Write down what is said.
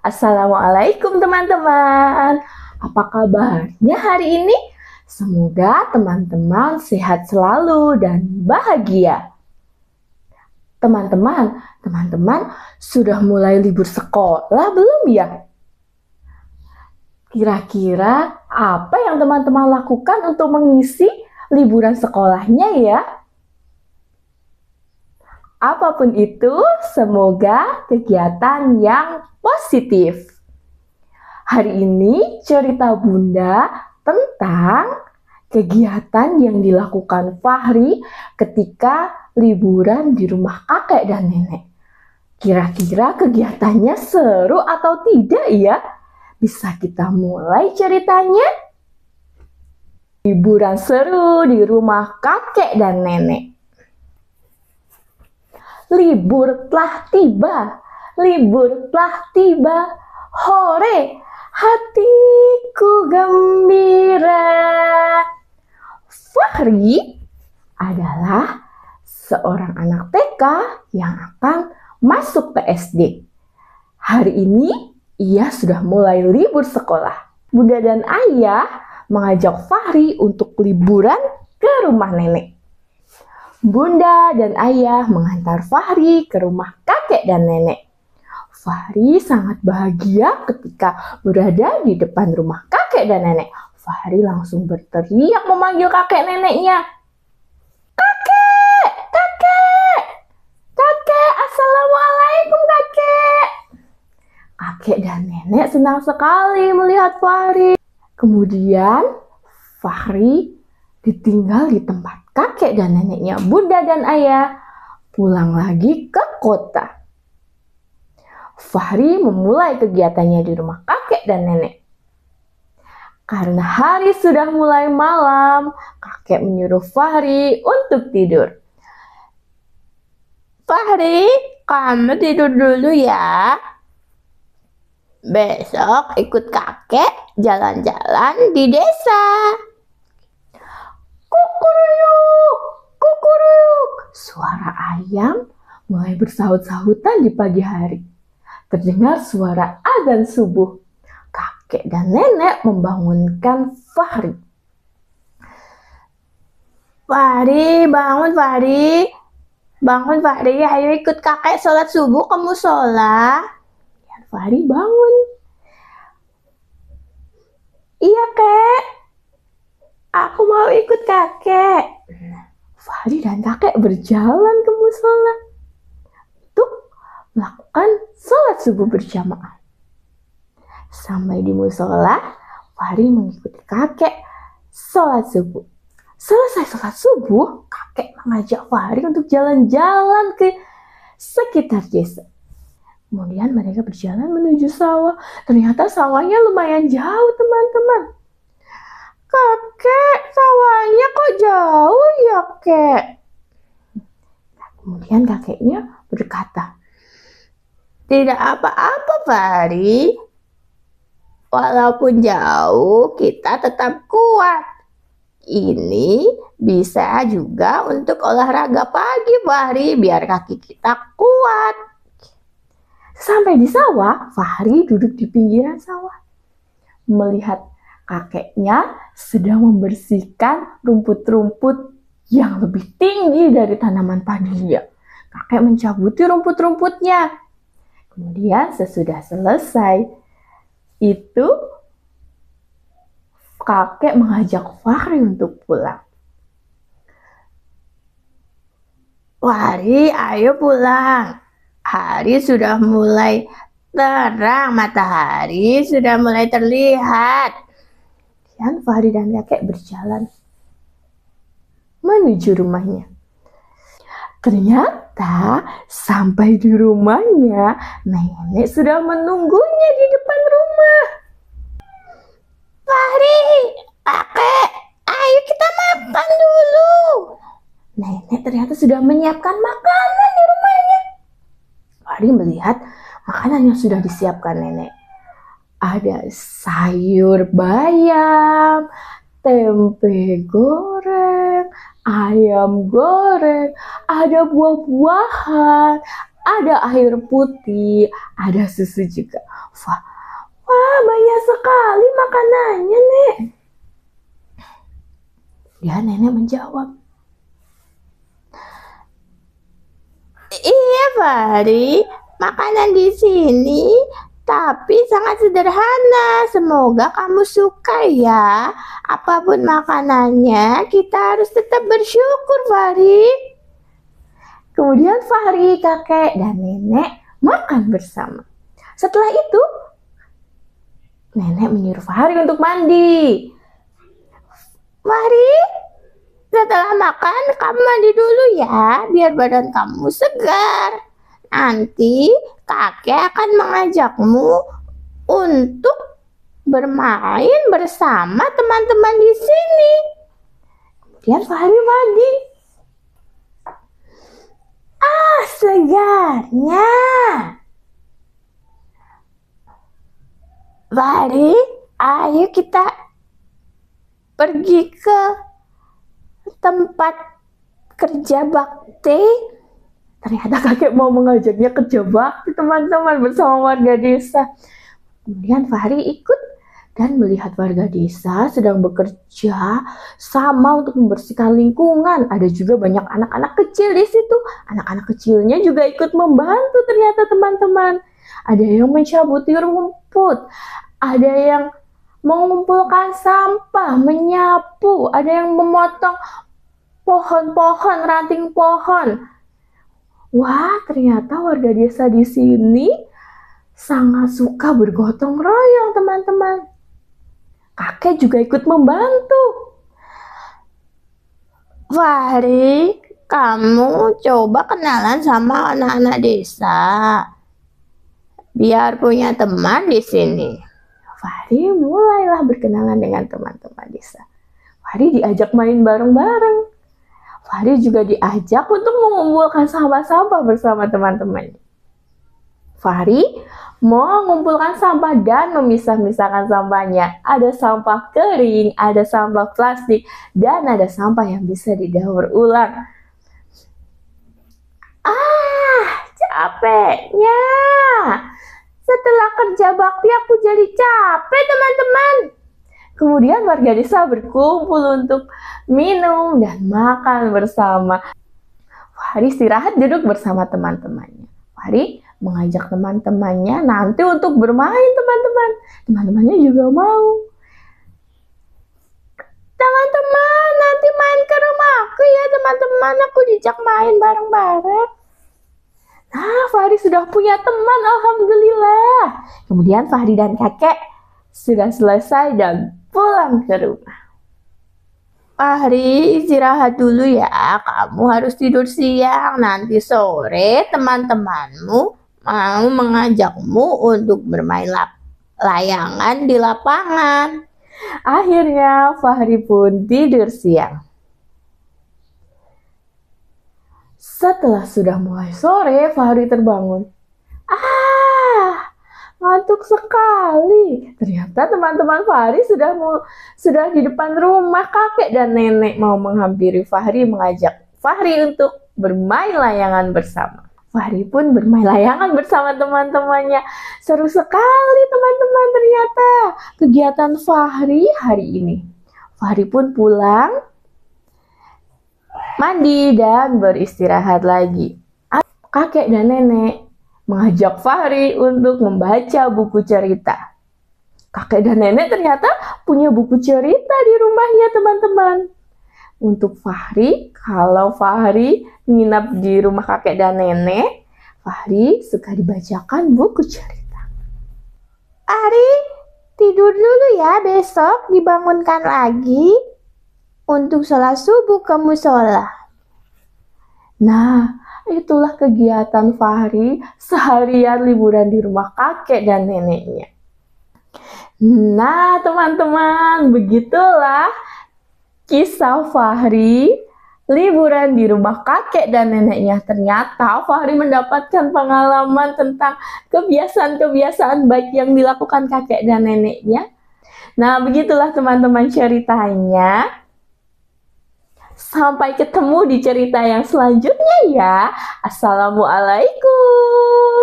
Assalamualaikum teman-teman. Apa kabarnya hari ini? Semoga teman-teman sehat selalu dan bahagia. Teman-teman sudah mulai libur sekolah belum ya? Kira-kira apa yang teman-teman lakukan untuk mengisi liburan sekolahnya ya? Apapun itu, semoga kegiatan yang positif. Hari ini cerita Bunda tentang kegiatan yang dilakukan Fahri ketika liburan di rumah kakek dan nenek. Kira-kira kegiatannya seru atau tidak ya? Bisa kita mulai ceritanya? Liburan seru di rumah kakek dan nenek. Libur telah tiba, hore, hatiku gembira. Fahri adalah seorang anak TK yang akan masuk ke SD. Hari ini ia sudah mulai libur sekolah. Bunda dan ayah mengajak Fahri untuk liburan ke rumah nenek. Bunda dan ayah mengantar Fahri ke rumah kakek dan nenek. Fahri sangat bahagia ketika berada di depan rumah kakek dan nenek. Fahri langsung berteriak memanggil kakek neneknya. Kakek, kakek, kakek, assalamualaikum kakek. Kakek dan nenek senang sekali melihat Fahri. Kemudian Fahri ditinggal di tempat kakek dan neneknya, Bunda dan ayah, pulang lagi ke kota. Fahri memulai kegiatannya di rumah kakek dan nenek. Karena hari sudah mulai malam, kakek menyuruh Fahri untuk tidur. Fahri, kamu tidur dulu ya. Besok ikut kakek jalan-jalan di desa. Kukuruyuk, kukuruyuk. Suara ayam mulai bersahut-sahutan di pagi hari. Terdengar suara azan subuh. Kakek dan nenek membangunkan Fahri. Fahri, bangun Fahri. Bangun Fahri, ayo ikut kakek sholat subuh ke musola. Fahri bangun. Iya kek. Aku mau ikut kakek. Fahri dan kakek berjalan ke musola untuk melakukan sholat subuh berjamaah. Sampai di musola, Fahri mengikuti kakek sholat subuh. Selesai sholat subuh, kakek mengajak Fahri untuk jalan-jalan ke sekitar desa. Kemudian mereka berjalan menuju sawah. Ternyata sawahnya lumayan jauh teman-teman. Kakek, sawahnya kok jauh ya, kek? Kemudian kakeknya berkata, tidak apa-apa, Fahri. Walaupun jauh, kita tetap kuat. Ini bisa juga untuk olahraga pagi, Fahri, biar kaki kita kuat. Sampai di sawah, Fahri duduk di pinggiran sawah. Melihat kakeknya sedang membersihkan rumput-rumput yang lebih tinggi dari tanaman padinya. Kakek mencabuti rumput-rumputnya. Kemudian sesudah selesai itu, kakek mengajak Fahri untuk pulang. Fahri, ayo pulang. Hari sudah mulai terang, matahari sudah mulai terlihat. Dan Fahri dan kakek berjalan menuju rumahnya. Ternyata sampai di rumahnya, nenek sudah menunggunya di depan rumah. Fahri, kakek, ayo kita makan dulu. Nenek ternyata sudah menyiapkan makanan di rumahnya. Fahri melihat makanan yang sudah disiapkan nenek. Ada sayur bayam, tempe goreng, ayam goreng, ada buah-buahan, ada air putih, ada susu juga. Wah, wah banyak sekali makanannya, Nek. Ya, nenek menjawab. Iya, Fahri, makanan di sini tapi sangat sederhana. Semoga kamu suka ya. Apapun makanannya, kita harus tetap bersyukur, Fahri. Kemudian Fahri, kakek, dan nenek makan bersama. Setelah itu, nenek menyuruh Fahri untuk mandi. Fahri, setelah makan, kamu mandi dulu ya, biar badan kamu segar. Nanti kakek akan mengajakmu untuk bermain bersama teman-teman di sini. Kemudian Fahri mandi. Ah, segarnya. Fahri, ayo kita pergi ke tempat kerja bakti. Ternyata kakek mau mengajaknya kerja bakti, teman-teman, bersama warga desa. Kemudian Fahri ikut dan melihat warga desa sedang bekerja sama untuk membersihkan lingkungan. Ada juga banyak anak-anak kecil di situ. Anak-anak kecilnya juga ikut membantu ternyata, teman-teman. Ada yang mencabuti rumput, ada yang mengumpulkan sampah, menyapu, ada yang memotong pohon-pohon, ranting pohon. Wah, ternyata warga desa di sini sangat suka bergotong royong, teman-teman. Kakek juga ikut membantu. Fahri, kamu coba kenalan sama anak-anak desa, biar punya teman di sini. Fahri mulailah berkenalan dengan teman-teman desa. Fahri diajak main bareng-bareng. Fahri juga diajak untuk mengumpulkan sampah-sampah bersama teman-temannya. Fahri mau mengumpulkan sampah dan memisah-misahkan sampahnya. Ada sampah kering, ada sampah plastik, dan ada sampah yang bisa didaur ulang. Ah, capeknya. Setelah kerja bakti aku jadi capek, teman-teman. Kemudian warga desa berkumpul untuk minum dan makan bersama. Fahri istirahat duduk bersama teman-temannya. Fahri mengajak teman-temannya nanti untuk bermain, teman-teman. Teman-temannya juga mau. Teman-teman, nanti main ke rumahku ya, teman-teman. Aku dijak main bareng-bareng. Nah, Fahri sudah punya teman, alhamdulillah. Kemudian Fahri dan kakek sudah selesai dan pulang ke rumah. Fahri, istirahat dulu ya. Kamu harus tidur siang. Nanti sore teman-temanmu mau mengajakmu untuk bermain layangan di lapangan. Akhirnya Fahri pun tidur siang. Setelah sudah mulai sore, Fahri terbangun. Ah, ngantuk sekali. Ternyata teman-teman Fahri sudah di depan rumah. Kakek dan nenek mau menghampiri Fahri, mengajak Fahri untuk bermain layangan bersama. Fahri pun bermain layangan bersama teman-temannya. Seru sekali, teman-teman, ternyata kegiatan Fahri hari ini. Fahri pun pulang, mandi dan beristirahat lagi. Kakek dan nenek mengajak Fahri untuk membaca buku cerita. Kakek dan nenek ternyata punya buku cerita di rumahnya, teman-teman. Untuk Fahri, kalau Fahri nginap di rumah kakek dan nenek, Fahri suka dibacakan buku cerita. Fahri, tidur dulu ya, besok dibangunkan lagi untuk sholat subuh ke musola. Nah, itulah kegiatan Fahri seharian liburan di rumah kakek dan neneknya. Nah, teman-teman, begitulah kisah Fahri liburan di rumah kakek dan neneknya. Ternyata Fahri mendapatkan pengalaman tentang kebiasaan-kebiasaan baik yang dilakukan kakek dan neneknya. Nah, begitulah teman-teman ceritanya. Sampai ketemu di cerita yang selanjutnya ya. Assalamualaikum.